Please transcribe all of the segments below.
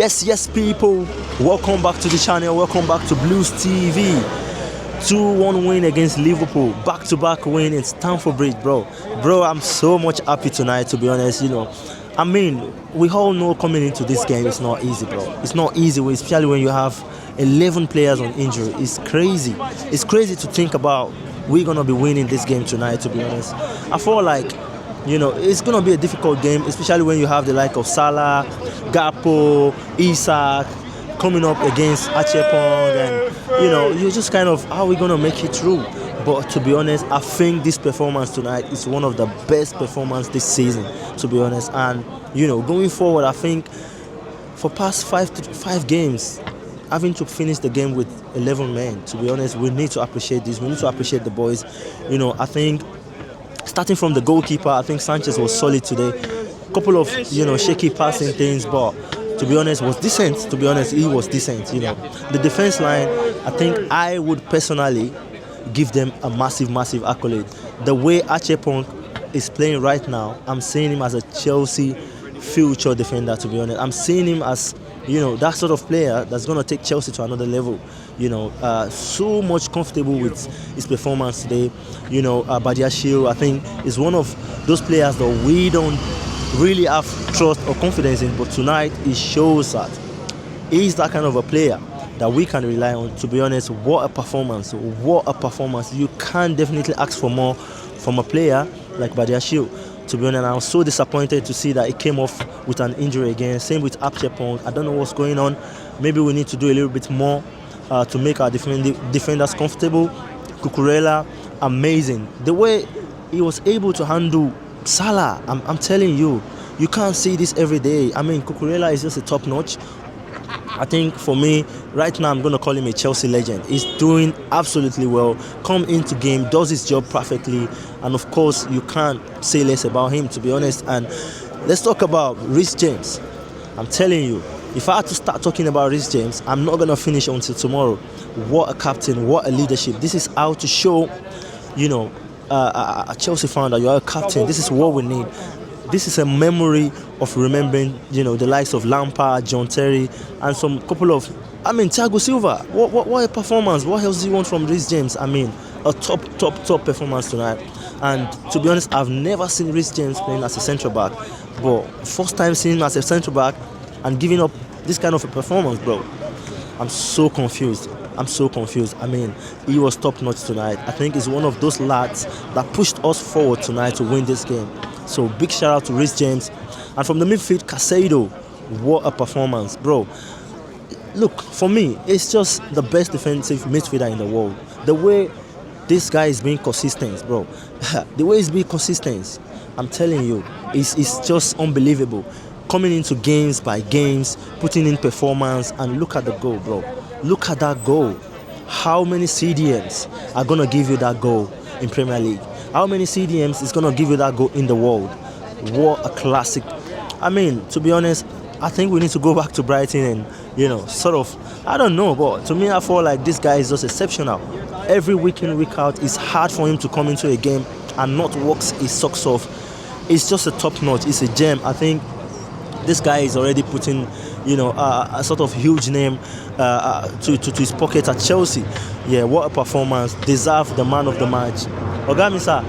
Yes, people. Welcome back to the channel. Welcome back to Blues TV. 2-1 win against Liverpool. Back-to-back win in Stamford Bridge, bro. Bro, I'm so much happy tonight, to be honest. I mean, we all know coming into this game, it's not easy, bro. It's not easy, especially when you have 11 players on injury. It's crazy. It's crazy to think about we're going to be winning this game tonight, to be honest. I feel like, it's going to be a difficult game, especially when you have the like of Salah, Gakpo, Isak, coming up against Achepong, and you're just kind of, how are we going to make it through? But to be honest, I think this performance tonight is one of the best performances this season, to be honest. And going forward, I think for past five games, having to finish the game with 11 men, to be honest, we need to appreciate this. We need to appreciate the boys. I think starting from the goalkeeper, I think Sanchez was solid today. Couple of shaky passing things, but to be honest, was decent. To be honest, he was decent. The defense line, I think I would personally give them a massive accolade. The way Achepong is playing right now, I'm seeing him as a Chelsea future defender, to be honest. I'm seeing him as that sort of player that's going to take Chelsea to another level. So much comfortable with his performance today. Badiashile, I think, is one of those players that we don't really have trust or confidence in, but tonight he shows that he's that kind of a player that we can rely on. To be honest, what a performance. You can definitely ask for more from a player like Badiashile. To be honest, I was so disappointed to see that he came off with an injury again. Same with Achepong. I don't know what's going on. Maybe we need to do a little bit more to make our defenders comfortable. Cucurella, amazing. The way he was able to handle Salah, I'm telling you, you can't see this every day. I mean, Cucurella is just a top notch. I think for me, right now, I'm going to call him a Chelsea legend. He's doing absolutely well. Come into game, does his job perfectly. And of course, you can't say less about him, to be honest. And let's talk about Reece James. I'm telling you, if I had to start talking about Reece James, I'm not going to finish until tomorrow. What a captain, what a leadership. This is how to show, a Chelsea fan that you're a captain. This is what we need. This is a memory of remembering, the likes of Lampard, John Terry, and some couple of, Thiago Silva. What a performance. What else do you want from Reece James? A top performance tonight. And to be honest, I've never seen Reece James playing as a central back, but first time seeing him as a central back and giving up this kind of a performance, bro. I'm so confused. He was top notch tonight. I think he's one of those lads that pushed us forward tonight to win this game. So big shout out to Reece James. And from the midfield, Caicedo, what a performance, bro. Look, for me, it's just the best defensive midfielder in the world. The way this guy is being consistent, bro. The way he's being consistent, I'm telling you, it's just unbelievable. Coming into games by games, putting in performance, and look at the goal, bro. Look at that goal. How many CDMs are going to give you that goal in Premier League? How many CDMs is going to give you that goal in the world? What a classic. To be honest, I think we need to go back to Brighton and, I don't know, but to me, I feel like this guy is just exceptional. Every week in, week out, it's hard for him to come into a game and not walk his socks off. It's just a top notch. It's a gem. I think this guy is already putting, a sort of huge name to his pocket at Chelsea. Yeah, what a performance. Deserve the man of the match. Ogami, sir.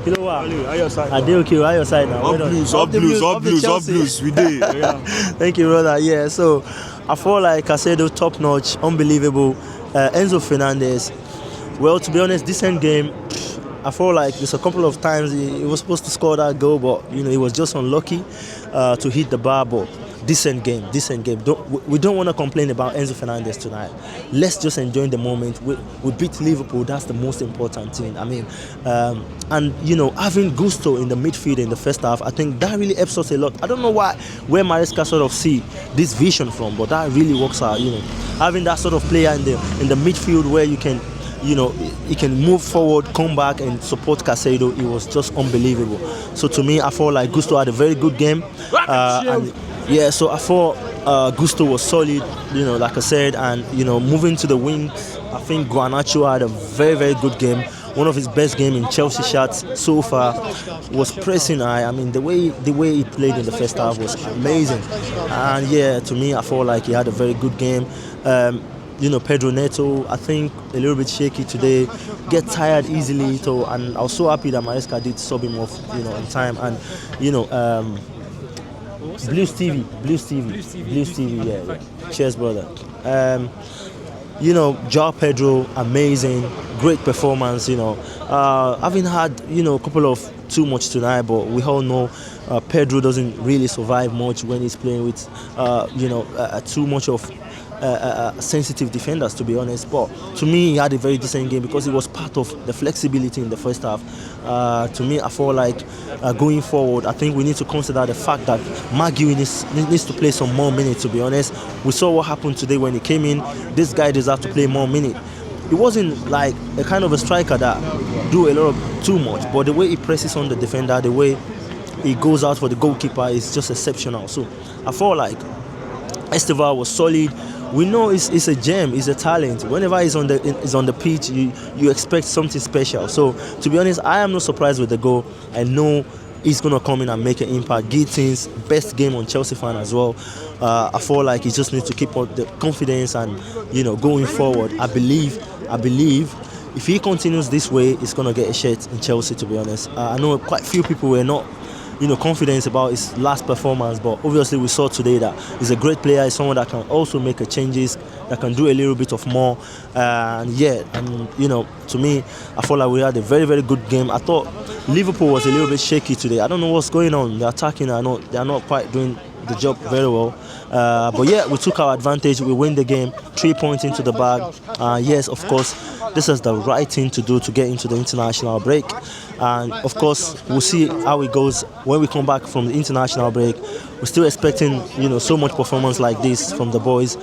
You know what? How your side? I do okay. How your side now? Up blues. We did. Yeah. Thank you, brother. Yeah, so I feel like Caicedo, top notch, unbelievable. Enzo Fernandez. Well, to be honest, decent game. I feel like there's a couple of times he was supposed to score that goal, but he was just unlucky to hit the bar. But decent game. We don't want to complain about Enzo Fernandez tonight. Let's just enjoy the moment. We beat Liverpool. That's the most important thing. And having Gusto in the midfield in the first half, I think that really helps us a lot. I don't know where Maresca sort of see this vision from, but that really works out. Having that sort of player in the midfield where you can. He can move forward, come back and support Caicedo. It was just unbelievable. So to me, I felt like Gusto had a very good game. So I thought Gusto was solid, like I said. And, moving to the wing, I think Garnacho had a very, very good game. one of his best game in Chelsea shots so far. Was pressing high. I mean, the way he played in the first half was amazing. And yeah, to me, I felt like he had a very good game. Pedro Neto, I think a little bit shaky today, get tired easily. So, and I was so happy that Maresca did sub him off, on time. And Blues TV, yeah. Cheers, brother. Joao Pedro, amazing, great performance. Having had a couple of too much tonight, but we all know Pedro doesn't really survive much when he's playing with too much of sensitive defenders, to be honest. But to me, he had a very decent game because he was part of the flexibility in the first half. To me, I feel like going forward, I think we need to consider the fact that Maguire needs to play some more minutes, to be honest. We saw what happened today when he came in. This guy deserves to play more minutes. He wasn't like a kind of a striker that do a lot of too much, but the way he presses on the defender, the way he goes out for the goalkeeper is just exceptional. So I felt like Estevao was solid. We know he's a gem, he's a talent. Whenever he's on the pitch, you expect something special. So to be honest, I am not surprised with the goal. I know he's gonna come in and make an impact. Gittins, best game on Chelsea fan as well. I feel like he just needs to keep up the confidence and going forward. I believe if he continues this way, he's gonna get a shirt in Chelsea. To be honest, I know quite a few people were not confidence about his last performance, but obviously we saw today that he's a great player. He's someone that can also make a changes, that can do a little bit of more. To me, I felt like we had a very, very good game. I thought Liverpool was a little bit shaky today. I don't know what's going on. The attacking, they are not quite doing the job very well. But yeah, we took our advantage. We win the game, 3 points into the bag. Yes, of course, this is the right thing to do to get into the international break. And of course, we'll see how it goes when we come back from the international break. We're still expecting, so much performance like this from the boys.